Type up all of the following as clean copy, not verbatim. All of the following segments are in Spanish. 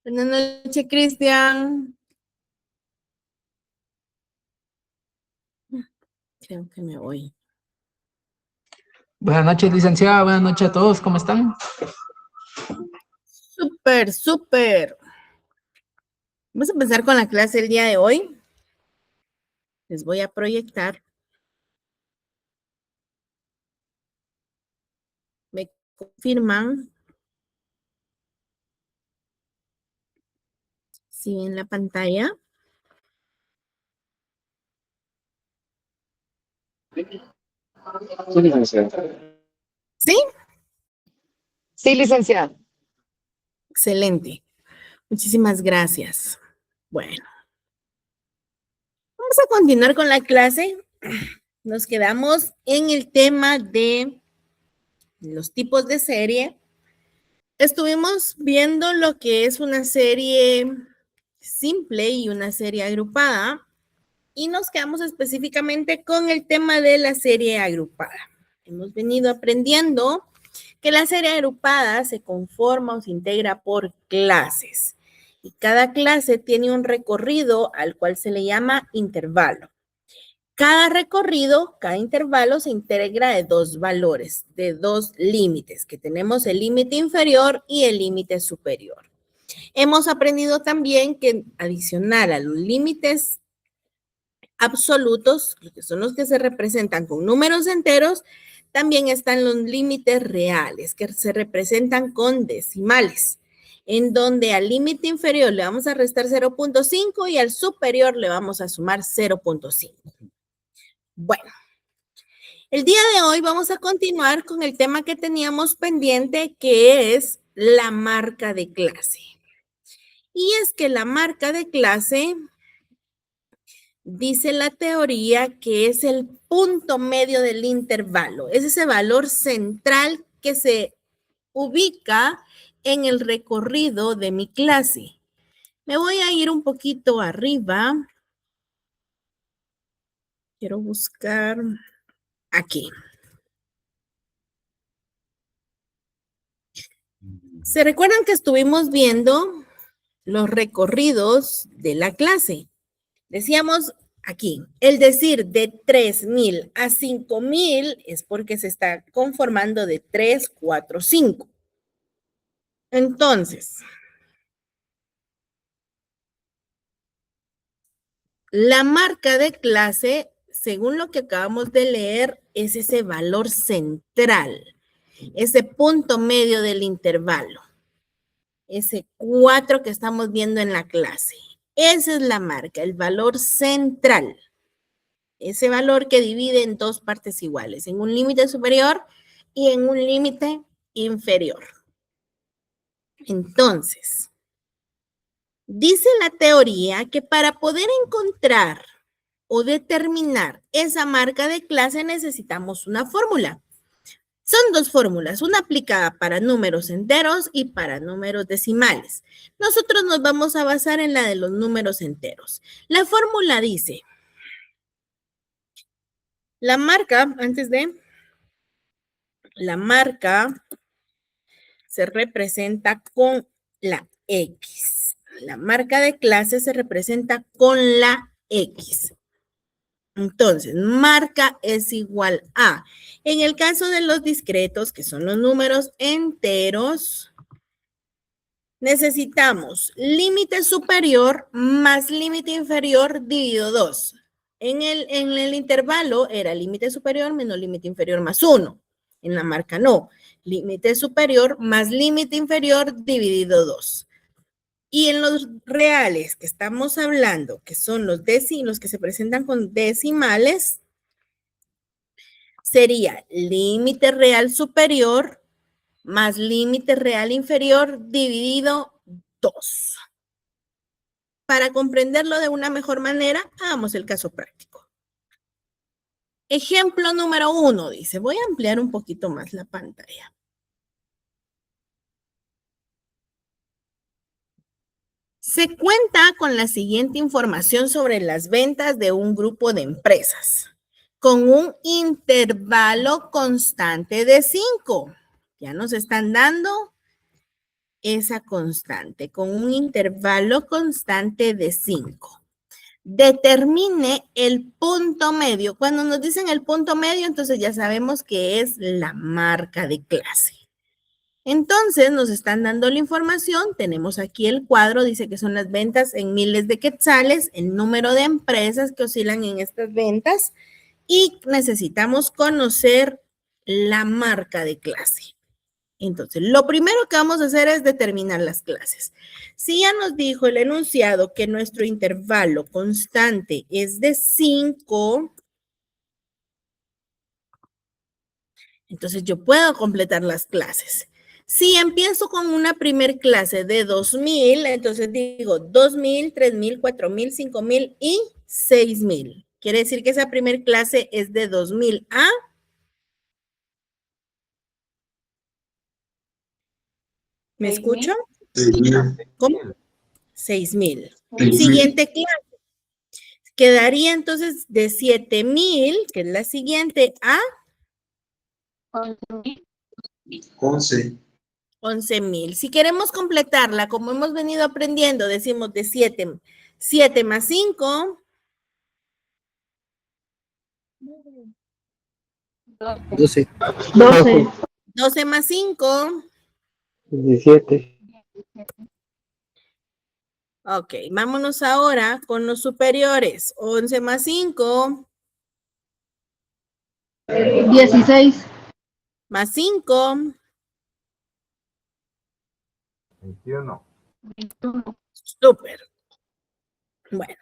Buenas noches, Cristian. Creo que me voy. Buenas noches, licenciada. Buenas noches a todos. ¿Cómo están? Súper, súper. Vamos a empezar con la clase el día de hoy. Les voy a proyectar. ¿Me confirman? Sí, en la pantalla. Sí, licenciada. ¿Sí? Sí, licenciada. Excelente. Muchísimas gracias. Bueno. Vamos a continuar con la clase. Nos quedamos en el tema de los tipos de serie. Estuvimos viendo lo que es una serie simple y una serie agrupada. Y nos quedamos específicamente con el tema de la serie agrupada. Hemos venido aprendiendo que la serie agrupada se conforma o se integra por clases. Y cada clase tiene un recorrido al cual se le llama intervalo. Cada recorrido, cada intervalo se integra de dos valores, de dos límites, que tenemos el límite inferior y el límite superior. Hemos aprendido también que adicional a los límites absolutos, que son los que se representan con números enteros, también están los límites reales, que se representan con decimales, en donde al límite inferior le vamos a restar 0.5 y al superior le vamos a sumar 0.5. Bueno, el día de hoy vamos a continuar con el tema que teníamos pendiente, que es la marca de clase. Y es que la marca de clase dice la teoría que es el punto medio del intervalo, es ese valor central que se ubica en el recorrido de mi clase. Me voy a ir un poquito arriba. Quiero buscar aquí. ¿Se recuerdan que estuvimos viendo los recorridos de la clase? Decíamos aquí, el decir de 3,000 a 5,000 es porque se está conformando de 3, 4, 5. Entonces, la marca de clase, según lo que acabamos de leer, es ese valor central, ese punto medio del intervalo, ese 4 que estamos viendo en la clase. Esa es la marca, el valor central. Ese valor que divide en dos partes iguales, en un límite superior y en un límite inferior. Entonces, dice la teoría que para poder encontrar o determinar esa marca de clase necesitamos una fórmula. Son dos fórmulas, una aplicada para números enteros y para números decimales. Nosotros nos vamos a basar en la de los números enteros. La fórmula dice, la marca, la marca se representa con la X. La marca de clase se representa con la X. Entonces, marca es igual a. En el caso de los discretos, que son los números enteros, necesitamos límite superior más límite inferior dividido 2. En el intervalo era límite superior menos límite inferior más 1. En la marca no. Límite superior más límite inferior dividido 2. Y en los reales que estamos hablando, que son los que se presentan con decimales, sería límite real superior más límite real inferior dividido 2. Para comprenderlo de una mejor manera, hagamos el caso práctico. Ejemplo número 1, dice, voy a ampliar un poquito más la pantalla. Se cuenta con la siguiente información sobre las ventas de un grupo de empresas, con un intervalo constante de 5. Ya nos están dando esa constante con un intervalo constante de 5. Determine el punto medio. Cuando nos dicen el punto medio, entonces ya sabemos que es la marca de clase. Entonces nos están dando la información. Tenemos aquí el cuadro, dice que son las ventas en miles de quetzales, el número de empresas que oscilan en estas ventas y necesitamos conocer la marca de clase. Entonces, lo primero que vamos a hacer es determinar las clases. Si ya nos dijo el enunciado que nuestro intervalo constante es de 5, entonces yo puedo completar las clases. Si empiezo con una primer clase de 2000, entonces digo 2000, 3000, 4000, 5000 y 6000. Quiere decir que esa primer clase es de 2000 a... ¿Me escucho? 6.000. ¿Cómo? 6000. Siguiente clase. Quedaría entonces de 7000, que es la siguiente, a 11. 11000. Si queremos completarla, como hemos venido aprendiendo, decimos de 7 más 5. 12. 12 más 5. 17. Ok, vámonos ahora con los superiores. 11 más 5. 16. Más 5. 21. Súper. Bueno,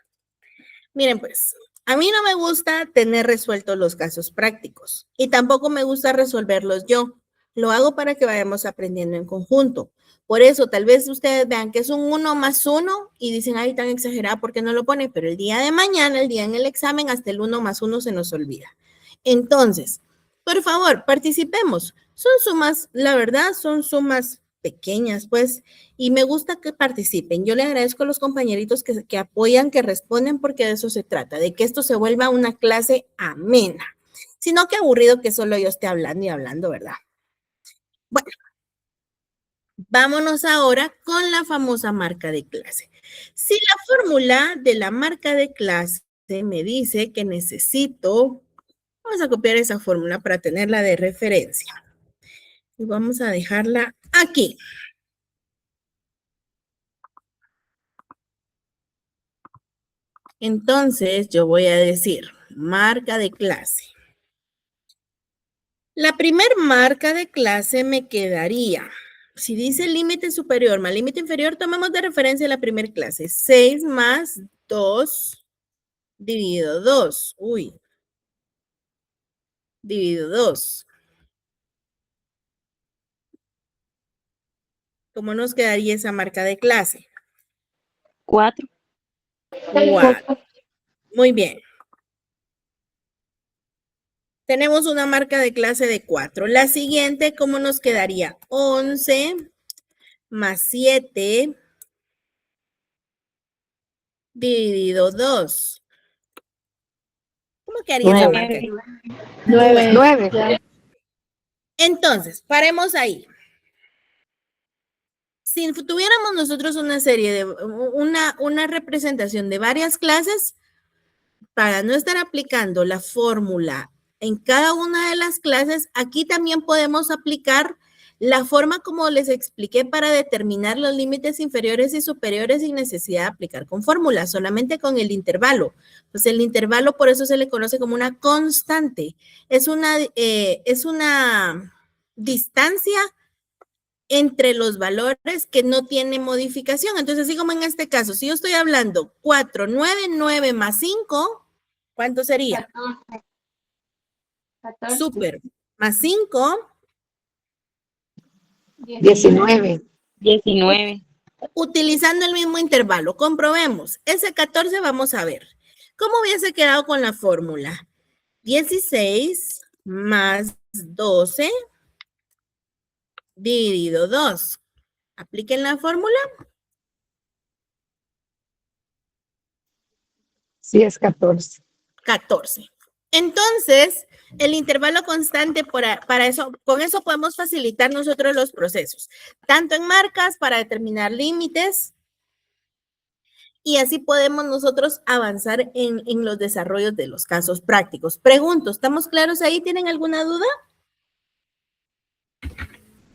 miren pues, a mí no me gusta tener resueltos los casos prácticos y tampoco me gusta resolverlos yo. Lo hago para que vayamos aprendiendo en conjunto. Por eso, tal vez ustedes vean que es un 1 más 1 y dicen, ay, tan exagerada, ¿por qué no lo pone? Pero el día de mañana, el día en el examen, hasta el 1 más 1 se nos olvida. Entonces, por favor, participemos. Son sumas, la verdad, son sumas pequeñas, pues, y me gusta que participen. Yo le agradezco a los compañeritos que apoyan, que responden, porque de eso se trata, de que esto se vuelva una clase amena. Sino que aburrido que solo yo esté hablando y hablando, ¿verdad? Bueno, vámonos ahora con la famosa marca de clase. Si la fórmula de la marca de clase me dice que necesito, vamos a copiar esa fórmula para tenerla de referencia. Y vamos a dejarla aquí. Entonces, yo voy a decir marca de clase. La primer marca de clase me quedaría, si dice límite superior más límite inferior, tomemos de referencia la primera clase. 6 más 2 dividido 2. Uy. Dividido 2. ¿Cómo nos quedaría esa marca de clase? 4. 4. Muy bien. Tenemos una marca de clase de 4. La siguiente, ¿cómo nos quedaría? 11 más 7 dividido 2. ¿Cómo quedaría esa marca? 9. 9. Entonces, paremos ahí. Si tuviéramos nosotros una serie de una representación de varias clases, para no estar aplicando la fórmula en cada una de las clases, aquí también podemos aplicar la forma como les expliqué para determinar los límites inferiores y superiores sin necesidad de aplicar con fórmula, solamente con el intervalo. Pues el intervalo por eso se le conoce como una constante. Es una distancia entre los valores que no tiene modificación. Entonces, así como en este caso, si yo estoy hablando 4, 9, 9 más 5, ¿cuánto sería? 14. Súper. Más 5. 19. 19. Utilizando el mismo intervalo. Comprobemos. Ese 14 vamos a ver. ¿Cómo hubiese quedado con la fórmula? 16 más 12 dividido 2. Apliquen la fórmula. Sí, es 14. 14. Entonces, el intervalo constante para eso, con eso podemos facilitar nosotros los procesos, tanto en marcas para determinar límites, y así podemos nosotros avanzar en los desarrollos de los casos prácticos. Pregunto, ¿estamos claros ahí? ¿Tienen alguna duda?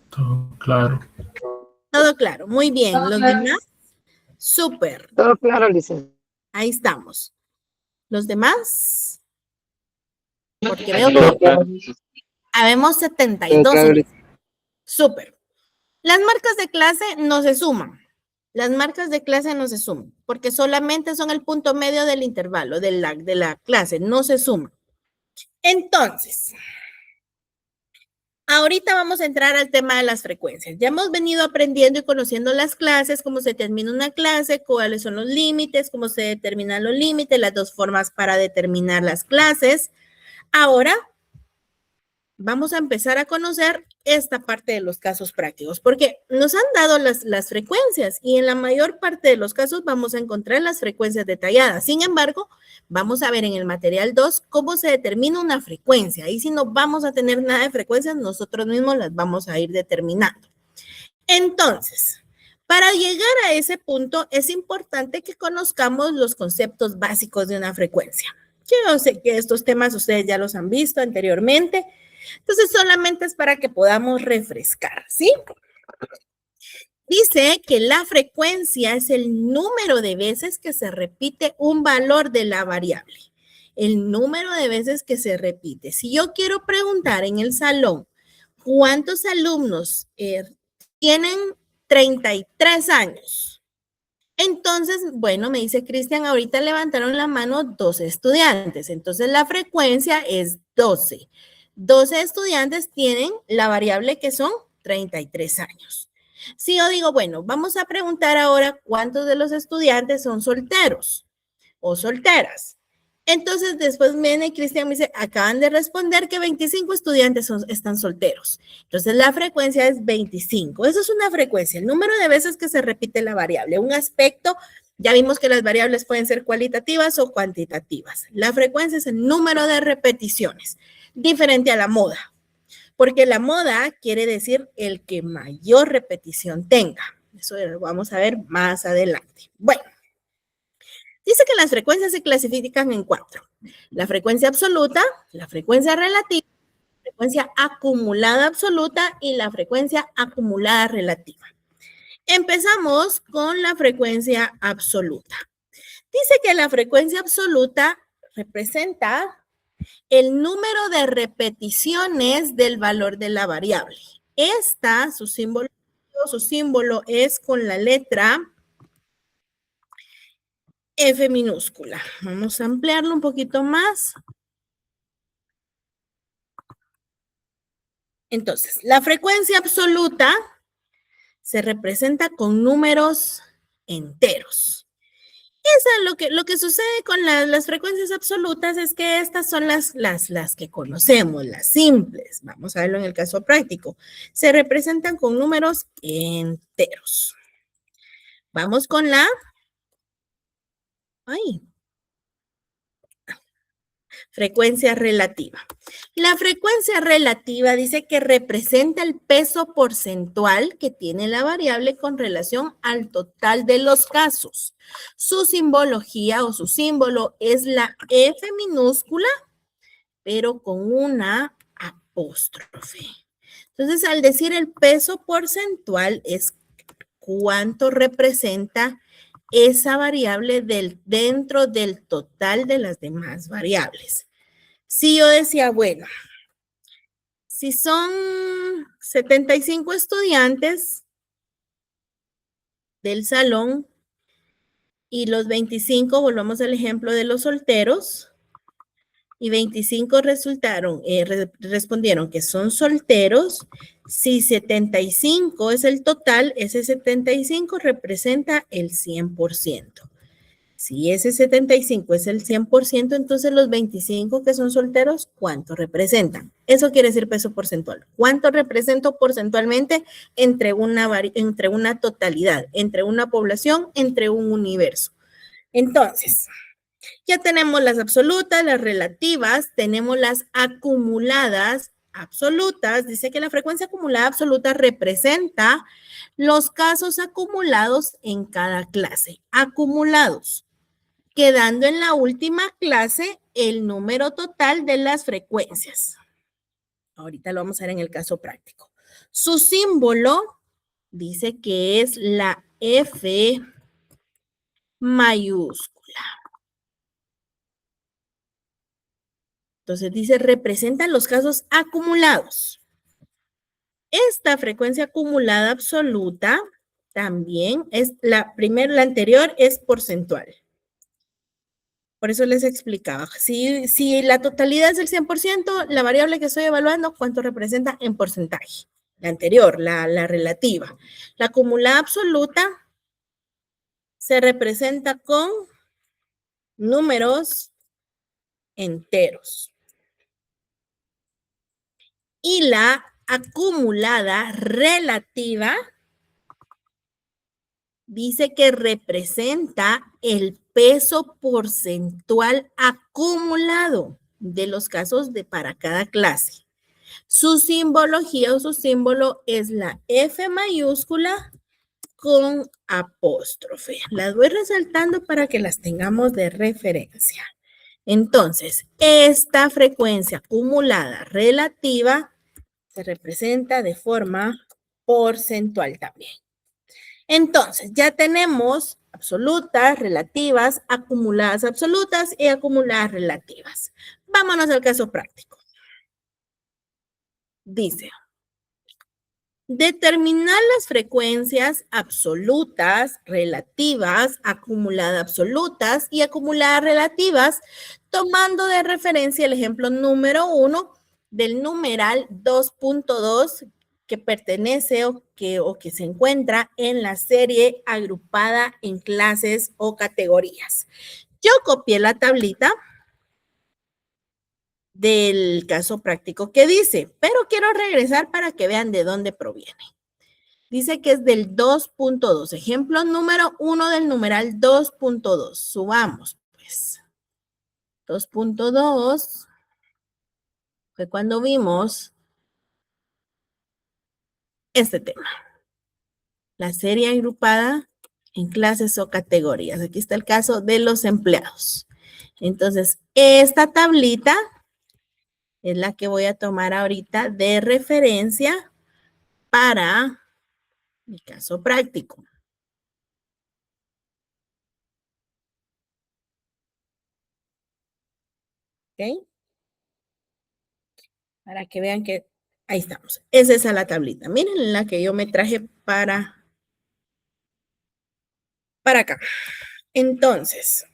Todo claro. Todo claro, muy bien. Todo ¿Los claro. demás? Súper, Todo claro, licenciada. ahí estamos. ¿Los demás? Porque veo Todo que claro. habemos Todo 72. claro. Súper. Las marcas de clase no se suman. Las marcas de clase no se suman, porque solamente son el punto medio del intervalo de la clase, no se suman. Entonces, ahorita vamos a entrar al tema de las frecuencias. Ya hemos venido aprendiendo y conociendo las clases, cómo se termina una clase, cuáles son los límites, cómo se determinan los límites, las dos formas para determinar las clases. Ahora vamos a empezar a conocer esta parte de los casos prácticos, porque nos han dado las frecuencias y en la mayor parte de los casos vamos a encontrar las frecuencias detalladas. Sin embargo, vamos a ver en el material 2 cómo se determina una frecuencia. Y si no vamos a tener nada de frecuencias, nosotros mismos las vamos a ir determinando. Entonces, para llegar a ese punto, es importante que conozcamos los conceptos básicos de una frecuencia. Yo sé que estos temas ustedes ya los han visto anteriormente, entonces solamente es para que podamos refrescar, ¿sí? Dice que la frecuencia es el número de veces que se repite un valor de la variable. El número de veces que se repite. Si yo quiero preguntar en el salón, ¿cuántos alumnos tienen 33 años? Entonces, bueno, me dice Cristian, ahorita levantaron la mano 12 estudiantes. Entonces, la frecuencia es 12. 12 estudiantes tienen la variable que son 33 años. Si yo digo, bueno, vamos a preguntar ahora cuántos de los estudiantes son solteros o solteras. Entonces, después viene Cristian me dice, acaban de responder que 25 estudiantes están solteros. Entonces, la frecuencia es 25. Eso es una frecuencia, el número de veces que se repite la variable. Un aspecto, ya vimos que las variables pueden ser cualitativas o cuantitativas. La frecuencia es el número de repeticiones, diferente a la moda. Porque la moda quiere decir el que mayor repetición tenga. Eso lo vamos a ver más adelante. Bueno. Dice que las frecuencias se clasifican en 4. La frecuencia absoluta, la frecuencia relativa, la frecuencia acumulada absoluta y la frecuencia acumulada relativa. Empezamos con la frecuencia absoluta. Dice que la frecuencia absoluta representa el número de repeticiones del valor de la variable. Esta, su símbolo es con la letra F minúscula. Vamos a ampliarlo un poquito más. Entonces, la frecuencia absoluta se representa con números enteros. Lo que sucede con las frecuencias absolutas es que estas son las que conocemos, las simples. Vamos a verlo en el caso práctico. Se representan con números enteros. Vamos con la frecuencia relativa. La frecuencia relativa dice que representa el peso porcentual que tiene la variable con relación al total de los casos. Su simbología o su símbolo es la F minúscula, pero con una apóstrofe. Entonces, al decir el peso porcentual es cuánto representa esa variable dentro del total de las demás variables. Si yo decía, bueno, si son 75 estudiantes del salón y los 25, volvamos al ejemplo de los solteros, y 25 respondieron que son solteros, si 75 es el total, ese 75 representa el 100%. Si ese 75 es el 100%, entonces los 25 que son solteros, ¿cuánto representan? Eso quiere decir peso porcentual. ¿Cuánto represento porcentualmente entre una totalidad, entre una población, entre un universo? Entonces, Ya tenemos las absolutas, las relativas, tenemos las acumuladas absolutas. Dice que la frecuencia acumulada absoluta representa los casos acumulados en cada clase. Acumulados, quedando en la última clase el número total de las frecuencias. Ahorita lo vamos a ver en el caso práctico. Su símbolo dice que es la F mayúscula. Entonces dice, representan los casos acumulados. Esta frecuencia acumulada absoluta también es la anterior es porcentual. Por eso les explicaba. Si la totalidad es el 100%, la variable que estoy evaluando, ¿cuánto representa en porcentaje? La anterior, la relativa. La acumulada absoluta se representa con números enteros. Y la acumulada relativa dice que representa el peso porcentual acumulado de los casos para cada clase. Su simbología o su símbolo es la F mayúscula con apóstrofe. Las voy resaltando para que las tengamos de referencia. Entonces, esta frecuencia acumulada relativa se representa de forma porcentual también. Entonces, ya tenemos absolutas, relativas, acumuladas absolutas y acumuladas relativas. Vámonos al caso práctico. Dice, determinar las frecuencias absolutas, relativas, acumuladas absolutas y acumuladas relativas, tomando de referencia el ejemplo número 1 del numeral 2.2 que pertenece o que se encuentra en la serie agrupada en clases o categorías. Yo copié la tablita del caso práctico que dice, pero quiero regresar para que vean de dónde proviene. Dice que es del 2.2, ejemplo número 1 del numeral 2.2. Subamos, pues. 2.2 fue cuando vimos este tema. La serie agrupada en clases o categorías. Aquí está el caso de los empleados. Entonces, esta tablita es la que voy a tomar ahorita de referencia para mi caso práctico. ¿Ok? Para que vean que ahí estamos. Es esa la tablita. Miren la que yo me traje para acá. Entonces,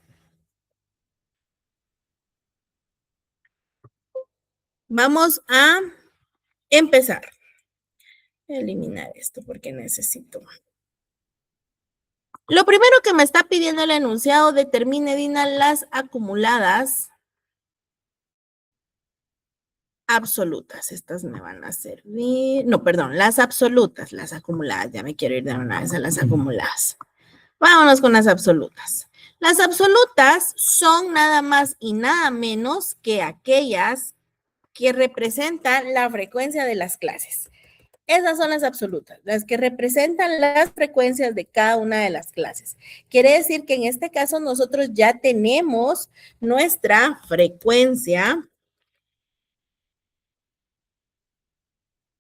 vamos a empezar. Voy a eliminar esto porque necesito. Lo primero que me está pidiendo el enunciado, determine, Dina, las acumuladas absolutas. Estas me van a servir. No, perdón, las absolutas, las acumuladas. Ya me quiero ir de una vez a las acumuladas. Vámonos con las absolutas. Las absolutas son nada más y nada menos que aquellas que representan la frecuencia de las clases. Esas son las absolutas, las que representan las frecuencias de cada una de las clases. Quiere decir que en este caso nosotros ya tenemos nuestra frecuencia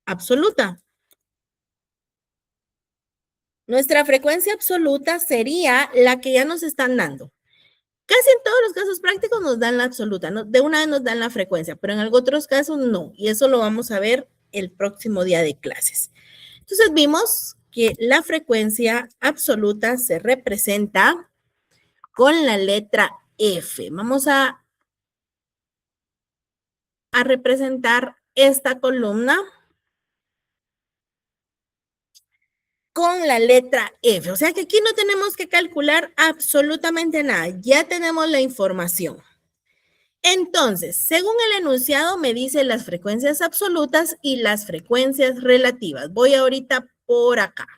absoluta. Nuestra frecuencia absoluta sería la que ya nos están dando. Casi en todos los casos prácticos nos dan la absoluta, ¿no? De una vez nos dan la frecuencia, pero en otros casos no. Y eso lo vamos a ver el próximo día de clases. Entonces vimos que la frecuencia absoluta se representa con la letra F. Vamos a representar esta columna con la letra F. O sea que aquí no tenemos que calcular absolutamente nada. Ya tenemos la información. Entonces, según el enunciado, me dice las frecuencias absolutas y las frecuencias relativas. Voy ahorita por acá.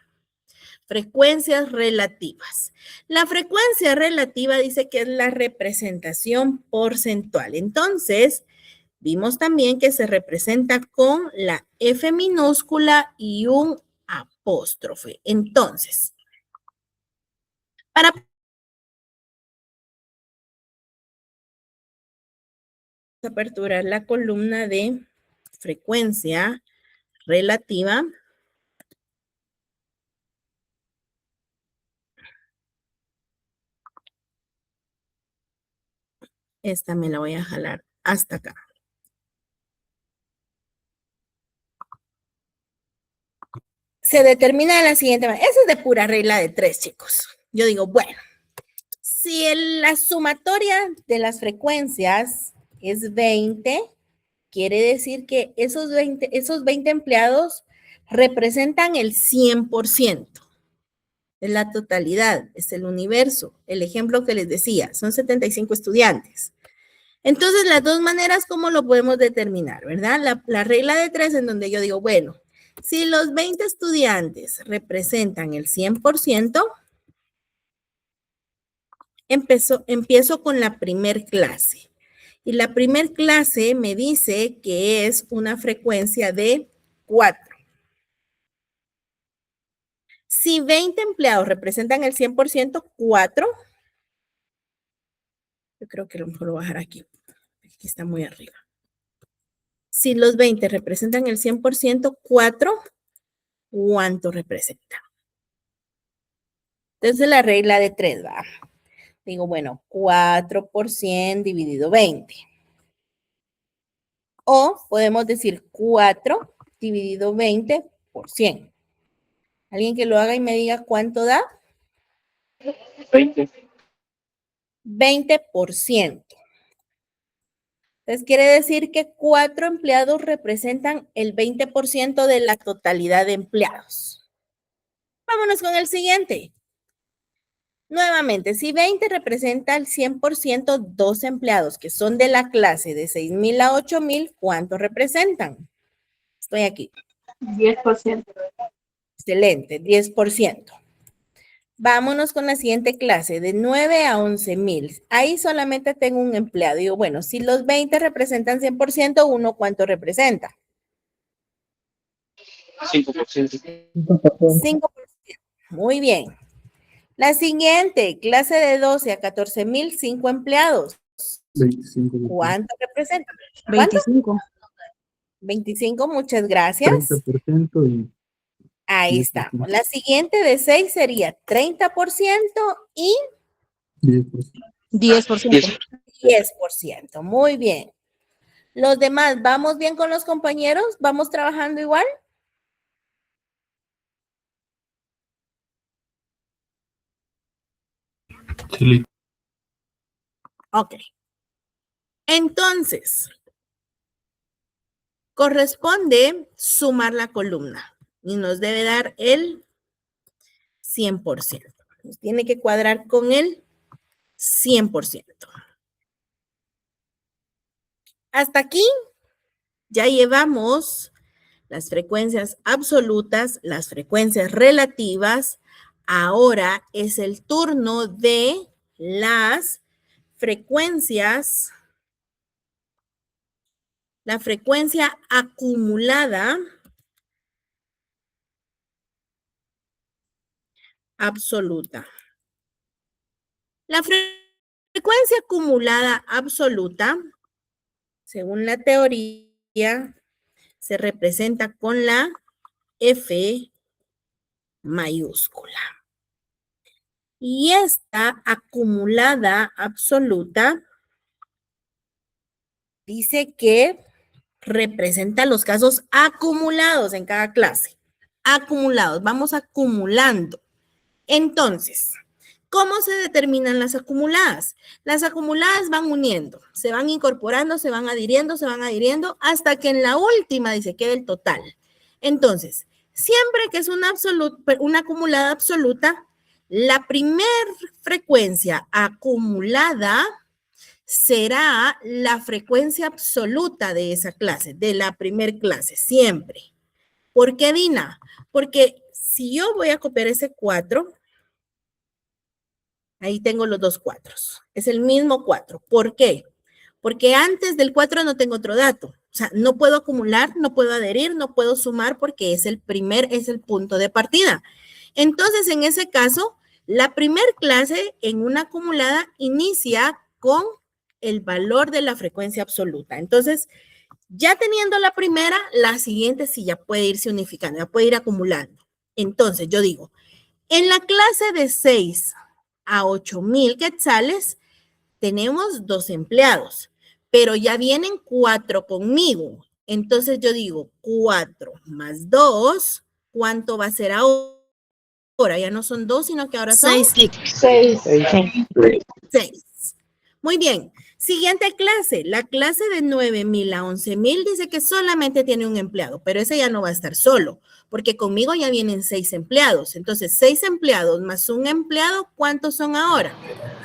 frecuencias relativas. La frecuencia relativa dice que es la representación porcentual. Entonces, vimos también que se representa con la F minúscula y un apóstrofe. Entonces, para aperturar la columna de frecuencia relativa, esta me la voy a jalar hasta acá. Se determina de la siguiente manera. Eso es de pura regla de 3, chicos. Yo digo, bueno, si la sumatoria de las frecuencias es 20, quiere decir que esos 20 empleados representan el 100%. Es la totalidad, es el universo. El ejemplo que les decía, son 75 estudiantes. Entonces, las dos maneras, ¿cómo lo podemos determinar, verdad? La regla de 3 en donde yo digo, bueno, si los 20 estudiantes representan el 100%, empiezo con la primer clase. Y la primer clase me dice que es una frecuencia de 4. Si 20 empleados representan el 100%, 4. Yo creo que a lo mejor lo voy a bajar aquí. Aquí está muy arriba. Si los 20 representan el 100%, 4, ¿cuánto representa? Entonces la regla de 3 va. Digo, bueno, 4 por 100 dividido 20. O podemos decir 4 dividido 20 por 100. ¿Alguien que lo haga y me diga cuánto da? 20. 20%. Entonces quiere decir que 4 empleados representan el 20% de la totalidad de empleados. Vámonos con el siguiente. Nuevamente, si 20 representa el 100%, 2 empleados que son de la clase de 6,000 a 8,000, ¿cuánto representan? Estoy aquí. 10%. Excelente, 10%. Vámonos con la siguiente clase, de 9 a 11,000. Ahí solamente tengo un empleado. Digo, bueno, si los 20 representan 100%, ¿uno cuánto representa? 5%. 5%. Muy bien. La siguiente, clase de 12 a 14,000, 5 empleados. 25. ¿Cuánto representa? 25. 25, muchas gracias. 30% y Ahí estamos. La siguiente de 6 sería 30% y 10%. 10%. 10%. Muy bien. Los demás, ¿vamos bien con los compañeros? ¿Vamos trabajando igual? Sí, Ok. Entonces, corresponde sumar la columna y nos debe dar el 100%. Nos tiene que cuadrar con el 100%. Hasta aquí ya llevamos las frecuencias absolutas, las frecuencias relativas. Ahora es el turno de las frecuencias, la frecuencia acumulada absoluta. La frecuencia acumulada absoluta, según la teoría, se representa con la F mayúscula. Y esta acumulada absoluta dice que representa los casos acumulados en cada clase. Acumulados, vamos acumulando. Entonces, ¿cómo se determinan las acumuladas? Las acumuladas van uniendo, se van incorporando, se van adhiriendo hasta que en la última dice queda el total. Entonces, siempre que es una acumulada absoluta, la primer frecuencia acumulada será la frecuencia absoluta de esa clase, de la primer clase, siempre. ¿Por qué, Dina? Porque si yo voy a copiar ese 4, ahí tengo los dos 4. Es el mismo 4. ¿Por qué? Porque antes del 4 no tengo otro dato. O sea, no puedo acumular, no puedo adherir, no puedo sumar porque es el punto de partida. Entonces, en ese caso, la primer clase en una acumulada inicia con el valor de la frecuencia absoluta. Entonces, ya teniendo la primera, la siguiente sí ya puede irse unificando, ya puede ir acumulando. Entonces, yo digo, en la clase de 6 a 8,000 quetzales, tenemos 2 empleados, pero ya vienen 4 conmigo. Entonces, yo digo, 4 más 2, ¿cuánto va a ser ahora? Ahora ya no son 2, sino que ahora son 6. 6. Muy bien. Siguiente clase. La clase de 9,000 a 11,000 dice que solamente tiene un empleado, pero ese ya no va a estar solo, porque conmigo ya vienen 6 empleados. Entonces, 6 empleados más un empleado, ¿cuántos son ahora?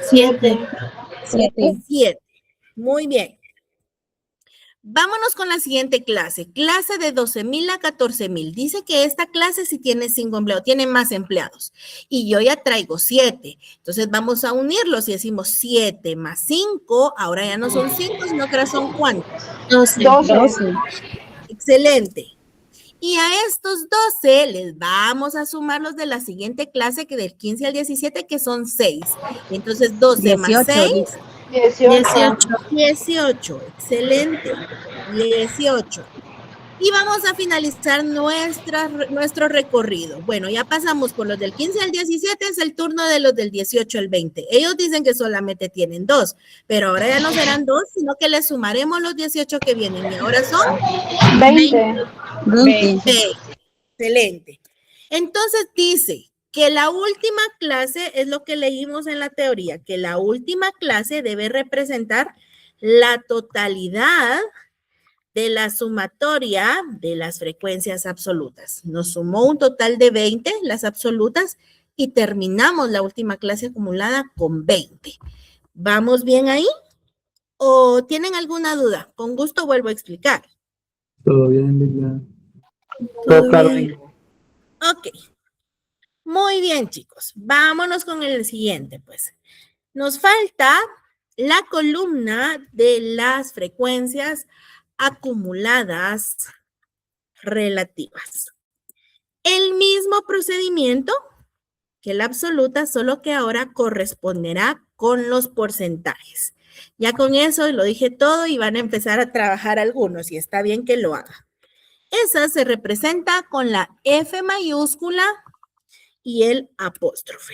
7. 7. Muy bien. Vámonos con la siguiente clase. Clase de 12,000 a 14,000. Dice que esta clase sí tiene 5 empleados, tiene más empleados. Y yo ya traigo 7. Entonces vamos a unirlos y decimos 7 más 5. Ahora ya no son 5, sino que ahora son ¿cuántos? 12. Excelente. Y a estos 12 les vamos a sumar los de la siguiente clase, que del 15 al 17, que son 6. Entonces 12 más 6. 18. Excelente. 18. Y vamos a finalizar nuestro recorrido. Bueno, ya pasamos por los del 15 al 17, es el turno de los del 18 al 20. Ellos dicen que solamente tienen 2, pero ahora ya no serán 2, sino que les sumaremos los 18 que vienen. Y ahora son 20. Excelente. Entonces dice que la última clase, es lo que leímos en la teoría, que la última clase debe representar la totalidad de la sumatoria de las frecuencias absolutas. Nos sumó un total de 20, las absolutas, y terminamos la última clase acumulada con 20. ¿Vamos bien ahí? ¿O tienen alguna duda? Con gusto vuelvo a explicar. Todo bien, Lilia. Todo claro. Ok. Muy bien, chicos. Vámonos con el siguiente, pues. Nos falta la columna de las frecuencias acumuladas relativas. El mismo procedimiento que la absoluta, solo que ahora corresponderá con los porcentajes. Ya con eso lo dije todo y van a empezar a trabajar algunos y está bien que lo hagan. Esa se representa con la F mayúscula y el apóstrofe.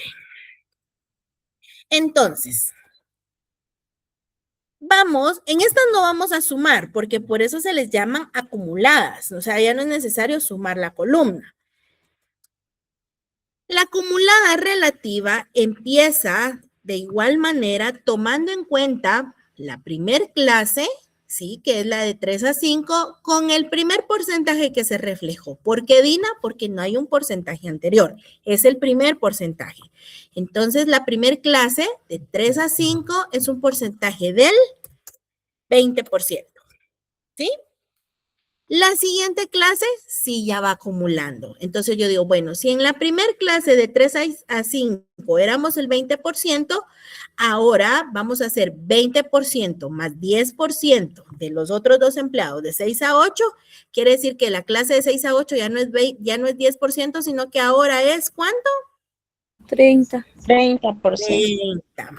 Entonces, en estas no vamos a sumar, porque por eso se les llaman acumuladas. O sea, ya no es necesario sumar la columna. La acumulada relativa empieza de igual manera tomando en cuenta la primer clase, ¿sí? Que es la de 3 a 5, con el primer porcentaje que se reflejó. ¿Por qué, Dina? Porque no hay un porcentaje anterior. Es el primer porcentaje. Entonces, la primer clase de 3 a 5 es un porcentaje del 20%. ¿Sí? La siguiente clase sí ya va acumulando. Entonces yo digo, bueno, si en la primer clase de 3 a 5 éramos el 20%, ahora vamos a hacer 20% más 10% de los otros dos empleados de 6 a 8. Quiere decir que la clase de 6 a 8 ya no es 10%, sino que ahora es ¿cuánto? 30. 30.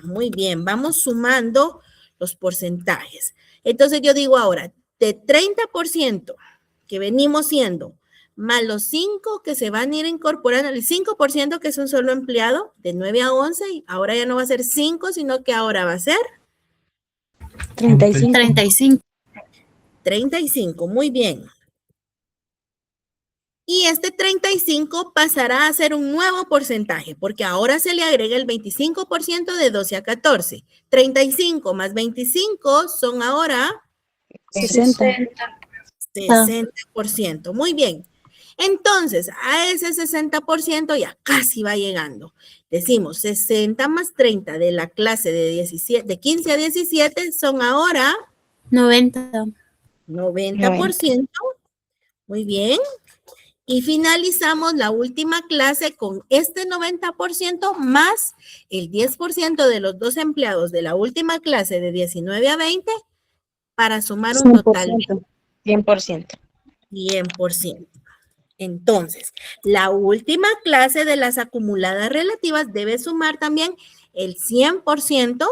Muy bien, vamos sumando los porcentajes. Entonces yo digo ahora, de 30% que venimos siendo, más los 5 que se van a ir incorporando, el 5% que es un solo empleado, de 9 a 11, y ahora ya no va a ser 5, sino que ahora va a ser 35. 35, muy bien. Y este 35 pasará a ser un nuevo porcentaje, porque ahora se le agrega el 25% de 12 a 14. 35 más 25 son ahora 60%. Muy bien. Entonces, a ese 60% ya casi va llegando. Decimos 60 más 30 de la clase de 15 a 17 son ahora 90. 90%. Muy bien. Y finalizamos la última clase con este 90% más el 10% de los 2 empleados de la última clase de 19 a 20 para sumar un total de 100%. 100%. Entonces, la última clase de las acumuladas relativas debe sumar también el 100%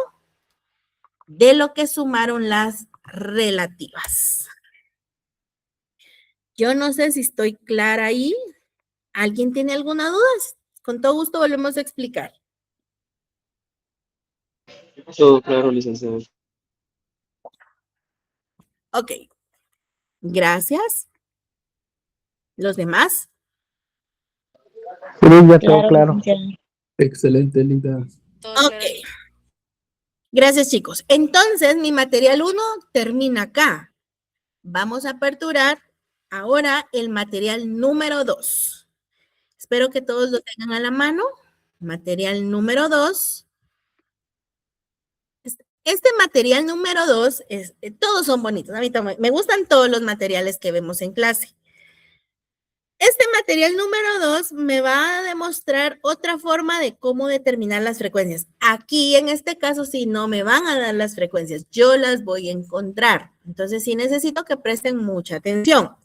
de lo que sumaron las relativas. Yo no sé si estoy clara ahí. ¿Alguien tiene alguna duda? Con todo gusto volvemos a explicar. Todo claro, licenciado. Ok. Gracias. ¿Los demás? Sí, ya todo claro. Excelente, Lida. Ok. Gracias, chicos. Entonces, mi material 1 termina acá. Vamos a aperturar ahora el material número 2. Espero que todos lo tengan a la mano. Material número 2. Este material número 2, todos son bonitos. A mí también me gustan todos los materiales que vemos en clase. Este material número 2 me va a demostrar otra forma de cómo determinar las frecuencias. Aquí, en este caso, sí, no me van a dar las frecuencias. Yo las voy a encontrar. Entonces, sí necesito que presten mucha atención.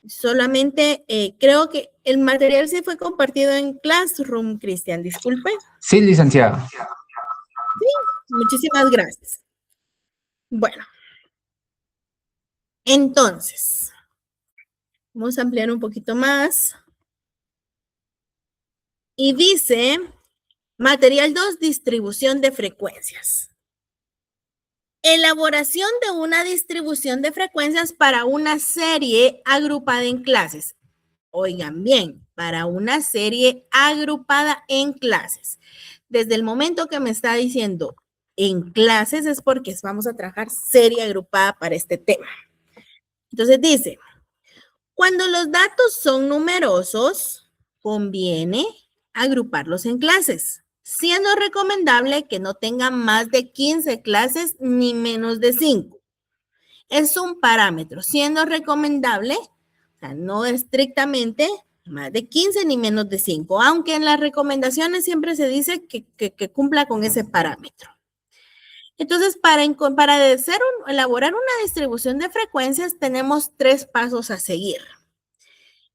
Solamente creo que el material sí fue compartido en Classroom, Cristian, disculpe. Sí, licenciado. Sí, muchísimas gracias. Bueno, entonces, vamos a ampliar un poquito más. Y dice, material 2, distribución de frecuencias. Elaboración de una distribución de frecuencias para una serie agrupada en clases. Oigan bien, para una serie agrupada en clases. Desde el momento que me está diciendo en clases es porque vamos a trabajar serie agrupada para este tema. Entonces dice, cuando los datos son numerosos, conviene agruparlos en clases, siendo recomendable que no tengan más de 15 clases ni menos de 5. Es un parámetro, siendo recomendable, o sea, no estrictamente más de 15 ni menos de 5, aunque en las recomendaciones siempre se dice que cumpla con ese parámetro. Entonces, para elaborar una distribución de frecuencias, tenemos 3 pasos a seguir.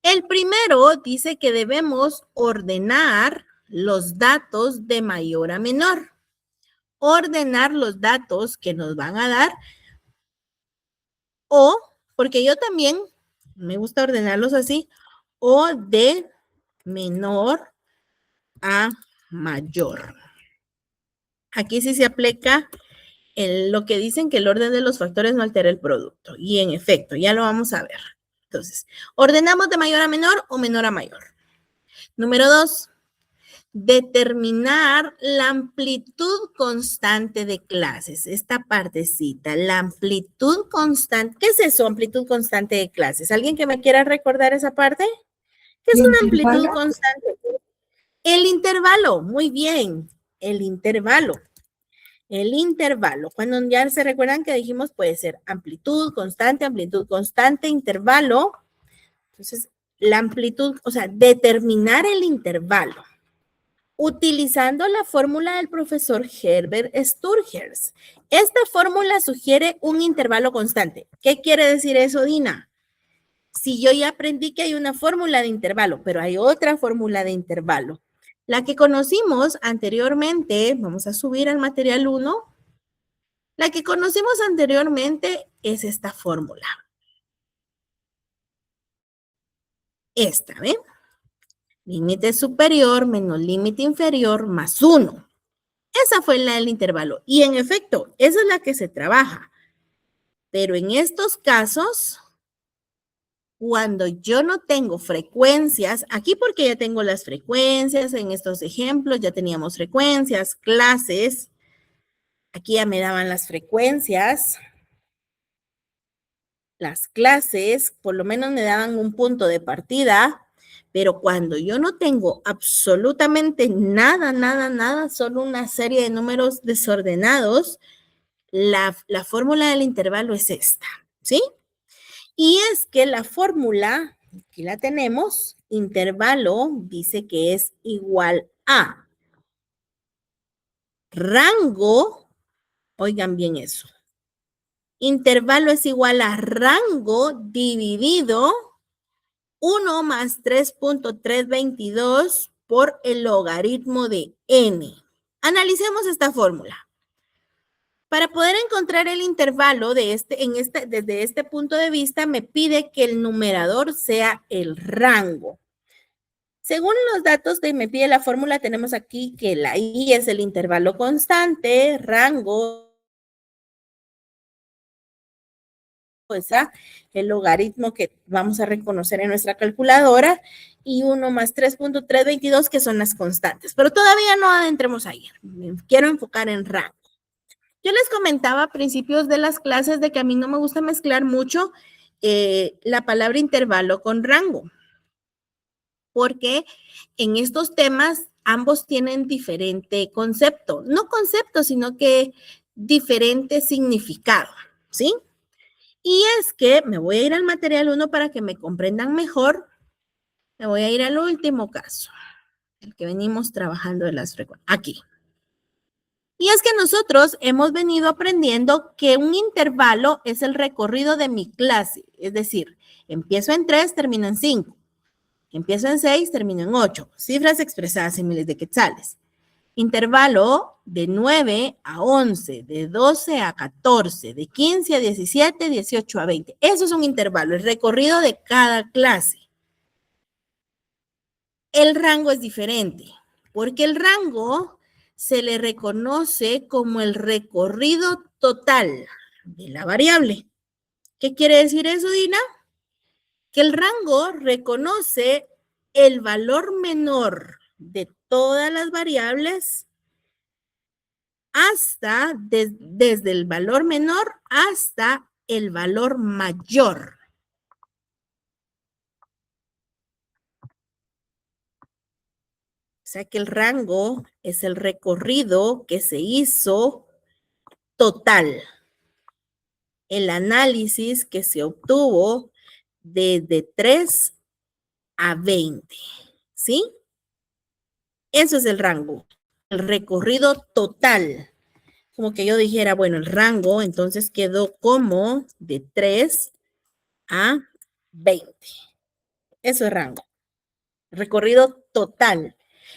El primero dice que debemos ordenar los datos de mayor a menor. Ordenar los datos que nos van a dar o, porque yo también me gusta ordenarlos así, o de menor a mayor. Aquí sí se aplica lo que dicen que el orden de los factores no altera el producto. Y en efecto, ya lo vamos a ver. Entonces, ordenamos de mayor a menor o menor a mayor. Número 2, determinar la amplitud constante de clases. Esta partecita, la amplitud constante. ¿Qué es eso, amplitud constante de clases? ¿Alguien que me quiera recordar esa parte? ¿Qué es una amplitud constante? El intervalo, muy bien, el intervalo. El intervalo, cuando ya se recuerdan que dijimos puede ser amplitud constante, intervalo. Entonces, la amplitud, o sea, determinar el intervalo utilizando la fórmula del profesor Herbert Sturgers. Esta fórmula sugiere un intervalo constante. ¿Qué quiere decir eso, Dina? Si yo ya aprendí que hay una fórmula de intervalo, pero hay otra fórmula de intervalo. La que conocimos anteriormente, vamos a subir al material 1. La que conocimos anteriormente es esta fórmula. Esta, ¿ven? Límite superior menos límite inferior más 1. Esa fue la del intervalo. Y en efecto, esa es la que se trabaja. Pero en estos casos, cuando yo no tengo frecuencias, aquí porque ya tengo las frecuencias, en estos ejemplos ya teníamos frecuencias, clases, aquí ya me daban las frecuencias, las clases, por lo menos me daban un punto de partida, pero cuando yo no tengo absolutamente nada, solo una serie de números desordenados, la fórmula del intervalo es esta, ¿sí? Y es que la fórmula Aquí la tenemos. Intervalo dice que es igual a rango. Oigan bien eso. Intervalo es igual a rango dividido 1 más 3.322 por el logaritmo de n. Analicemos esta fórmula. Para poder encontrar el intervalo desde este punto de vista, me pide que el numerador sea el rango. Según los datos que me pide la fórmula, tenemos aquí que la i es el intervalo constante, rango es el logaritmo que vamos a reconocer en nuestra calculadora y 1 más 3.322 que son las constantes. Pero todavía no adentremos ahí. Me quiero enfocar en rango. Yo les comentaba a principios de las clases de que a mí no me gusta mezclar mucho la palabra intervalo con rango, porque en estos temas ambos tienen diferente concepto, no concepto, sino que diferente significado, ¿sí? Y es que me voy a ir al material 1 para que me comprendan mejor. Me voy a ir al último caso, el que venimos trabajando de las frecuencias, aquí. Y es que nosotros hemos venido aprendiendo que un intervalo es el recorrido de mi clase. Es decir, empiezo en 3, termino en 5. Empiezo en 6, termino en 8. Cifras expresadas en miles de quetzales. Intervalo de 9 a 11, de 12 a 14, de 15 a 17, 18 a 20. Eso es un intervalo, el recorrido de cada clase. El rango es diferente, porque el rango se le reconoce como el recorrido total de la variable. ¿Qué quiere decir eso, Dina? Que el rango reconoce el valor menor de todas las variables hasta, desde el valor menor hasta el valor mayor. O sea que el rango es el recorrido que se hizo total. El análisis que se obtuvo desde 3 a 20, ¿sí? Eso es el rango, el recorrido total. Como que yo dijera, bueno, el rango entonces quedó como de 3 a 20. Eso es rango. Recorrido total.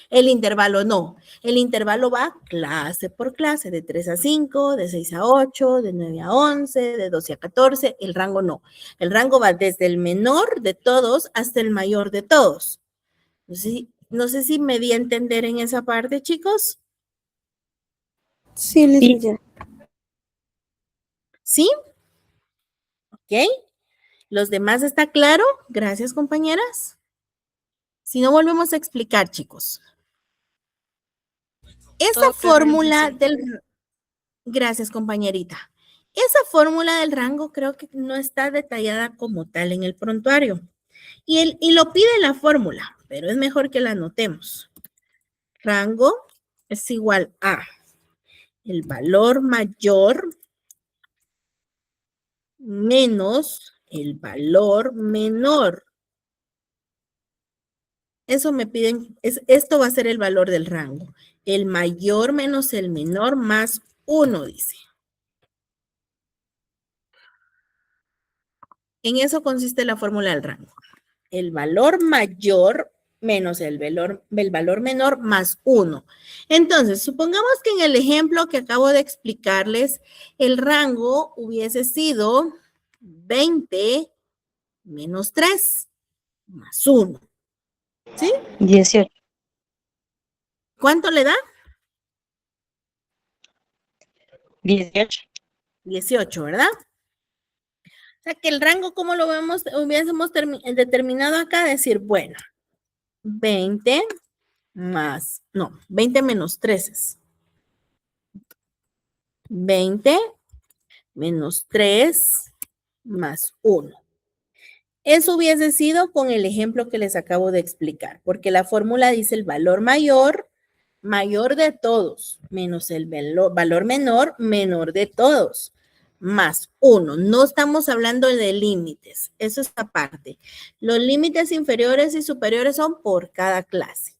El intervalo no. El intervalo va clase por clase, de 3 a 5, de 6 a 8, de 9 a 11, de 12 a 14. El rango no. El rango va desde el menor de todos hasta el mayor de todos. No sé si me di a entender en esa parte, chicos. Sí, licenciada. ¿Sí? ¿Ok? ¿Los demás está claro? Gracias, compañeras. Si no, volvemos a explicar, chicos. Esa fórmula del... Gracias, compañerita. Esa fórmula del rango creo que no está detallada como tal en el prontuario. Y lo pide la fórmula, pero es mejor que la anotemos. Rango es igual a el valor mayor menos el valor menor. Eso me piden, esto va a ser el valor del rango. El mayor menos el menor más 1, dice. En eso consiste la fórmula del rango. El valor mayor menos el valor menor más 1. Entonces, supongamos que en el ejemplo que acabo de explicarles, el rango hubiese sido 20 menos 3 más 1. ¿Sí? 18. ¿Cuánto le da? 18. 18, ¿verdad? O sea que el rango, ¿cómo lo vemos? Hubiésemos determinado acá, decir, bueno, 20 más, no, 20 menos 3 20 menos 3 más 1. Eso hubiese sido con el ejemplo que les acabo de explicar, porque la fórmula dice el valor mayor, mayor de todos, menos el valor menor, menor de todos. más 1. No estamos hablando de límites, eso es aparte. Los límites inferiores y superiores son por cada clase,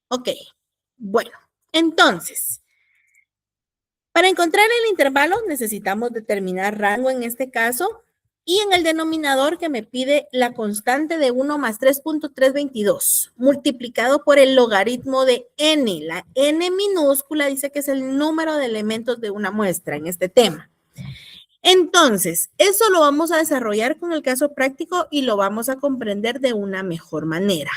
Ok, bueno, entonces, para encontrar el intervalo necesitamos determinar rango en este caso y en el denominador que me pide la constante de 1 más 3.322 multiplicado por el logaritmo de n. La n minúscula dice que es el número de elementos de una muestra en este tema. Entonces, eso lo vamos a desarrollar con el caso práctico y lo vamos a comprender de una mejor manera.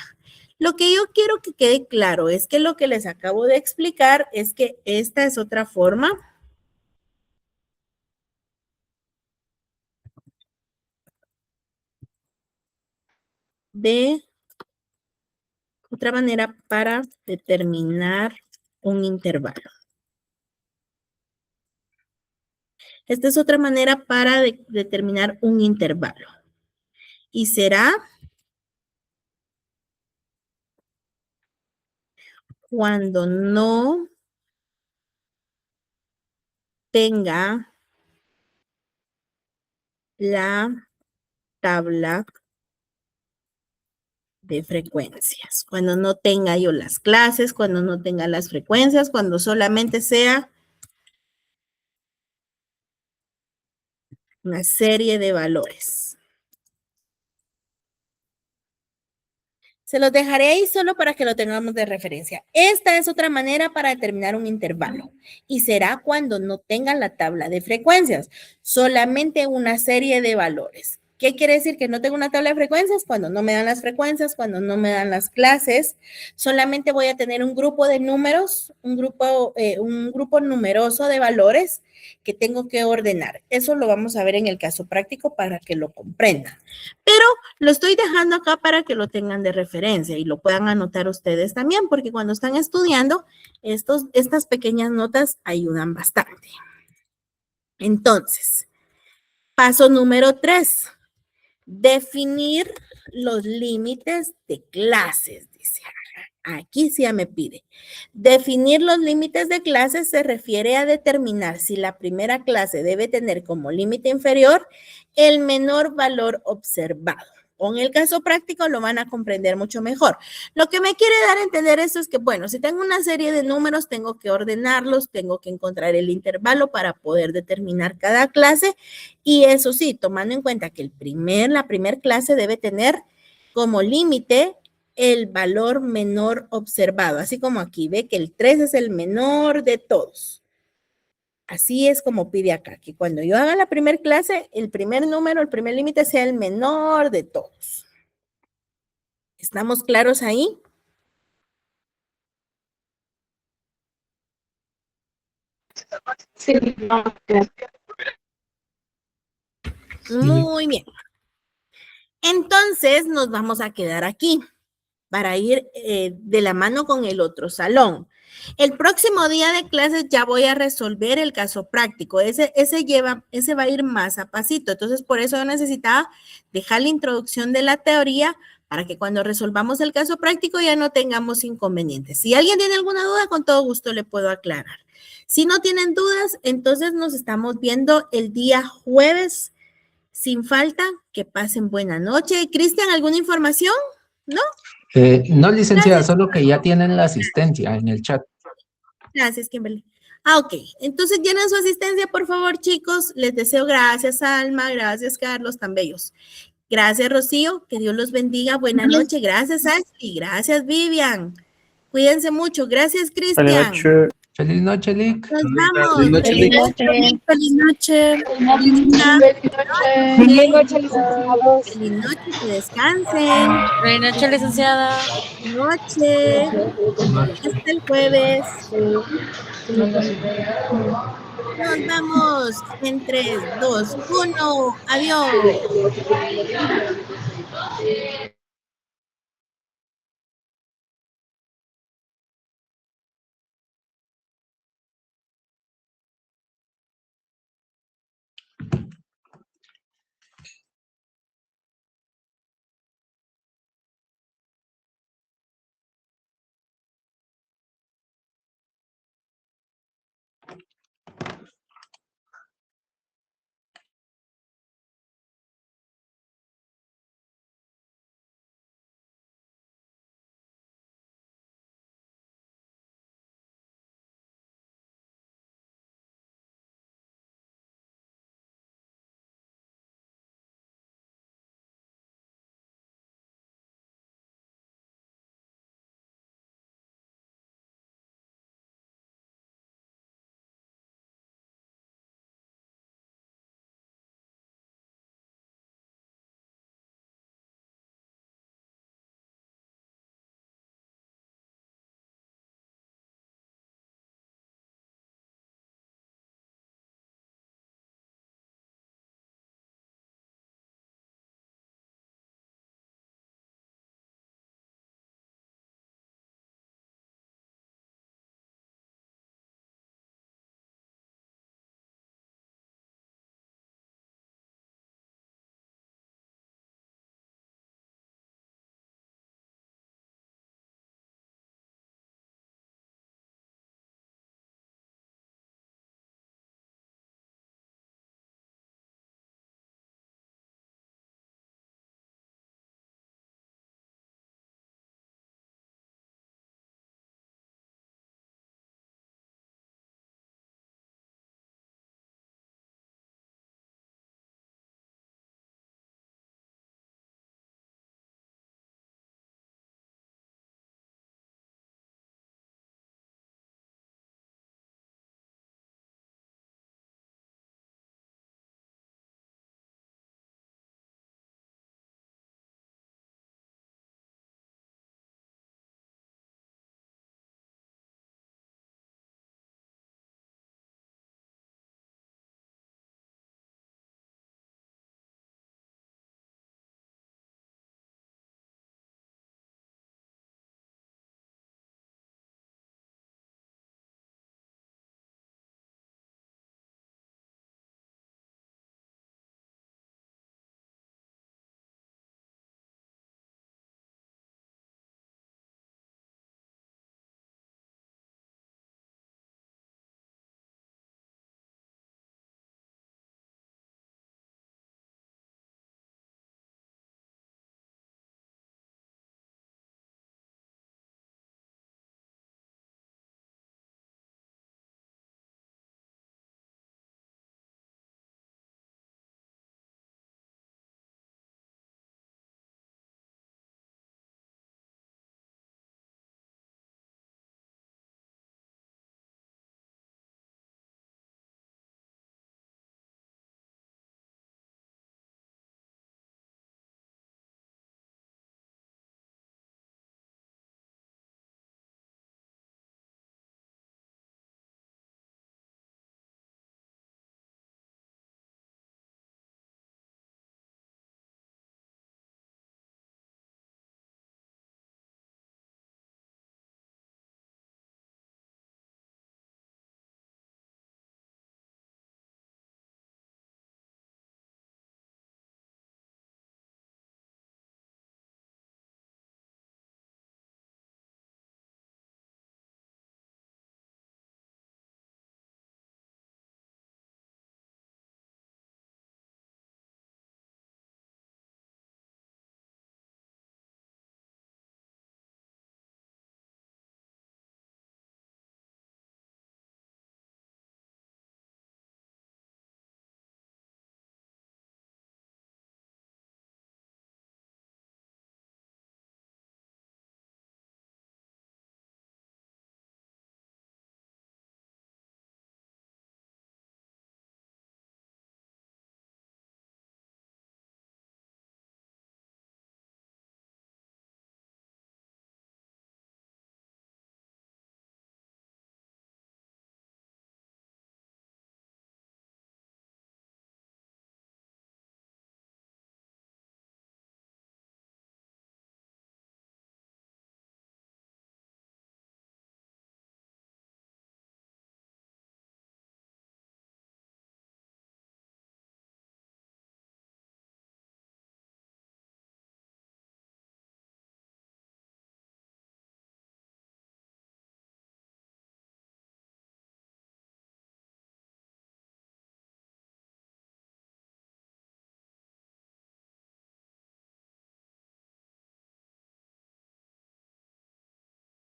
Lo que yo quiero que quede claro es que lo que les acabo de explicar es que esta es otra forma otra manera para determinar un intervalo. Esta es otra manera para determinar un intervalo. Y será cuando no tenga la tabla de frecuencias. Cuando no tenga yo las clases, cuando no tenga las frecuencias, cuando solamente sea una serie de valores. Se los dejaré ahí solo para que lo tengamos de referencia. Esta es otra manera para determinar un intervalo y será cuando no tengan la tabla de frecuencias, solamente una serie de valores. ¿Qué quiere decir que no tengo una tabla de frecuencias? Cuando no me dan las frecuencias, cuando no me dan las clases, solamente voy a tener un grupo de números, un grupo numeroso de valores que tengo que ordenar. Eso lo vamos a ver en el caso práctico para que lo comprendan. Pero lo estoy dejando acá para que lo tengan de referencia y lo puedan anotar ustedes también, porque cuando están estudiando, estas pequeñas notas ayudan bastante. Entonces, paso número 3. Definir los límites de clases, dice. Aquí sí ya me pide. Definir los límites de clases se refiere a determinar si la primera clase debe tener como límite inferior el menor valor observado. Con el caso práctico lo van a comprender mucho mejor. Lo que me quiere dar a entender esto es que, bueno, si tengo una serie de números, tengo que ordenarlos, tengo que encontrar el intervalo para poder determinar cada clase. Y eso sí, tomando en cuenta que la primera clase debe tener como límite el valor menor observado. Así como aquí, ve que el 3 es el menor de todos. Así es como pide acá, que cuando yo haga la primera clase, el primer número, el primer límite sea el menor de todos. ¿Estamos claros ahí? Sí. Muy bien. Entonces nos vamos a quedar aquí para ir de la mano con el otro salón. El próximo día de clases ya voy a resolver el caso práctico. Ese va a ir más a pasito. Entonces, por eso yo necesitaba dejar la introducción de la teoría para que cuando resolvamos el caso práctico ya no tengamos inconvenientes. Si alguien tiene alguna duda, con todo gusto le puedo aclarar. Si no tienen dudas, entonces nos estamos viendo el día jueves. Sin falta, que pasen buena noche. Cristian, ¿alguna información? ¿No? No, licenciada, Gracias. solo que ya tienen la asistencia en el chat. Gracias, Kimberly. Ok, entonces llenen su asistencia, por favor, chicos. Les deseo gracias, Alma, gracias, Carlos, tan bellos. Gracias, Rocío, que Dios los bendiga. Buenas noches. Gracias, Ashley. Gracias, Vivian. Cuídense mucho. Gracias, Cristian. Feliz noche, Lick. Nos vamos. Feliz noche, Feliz Lick. noche. Feliz noche. Feliz noche, licenciados. Feliz noche, que descansen. Buenas noches, licenciada. Buenas noches. Hasta el jueves. Nos vamos en 3, 2, 1. Adiós.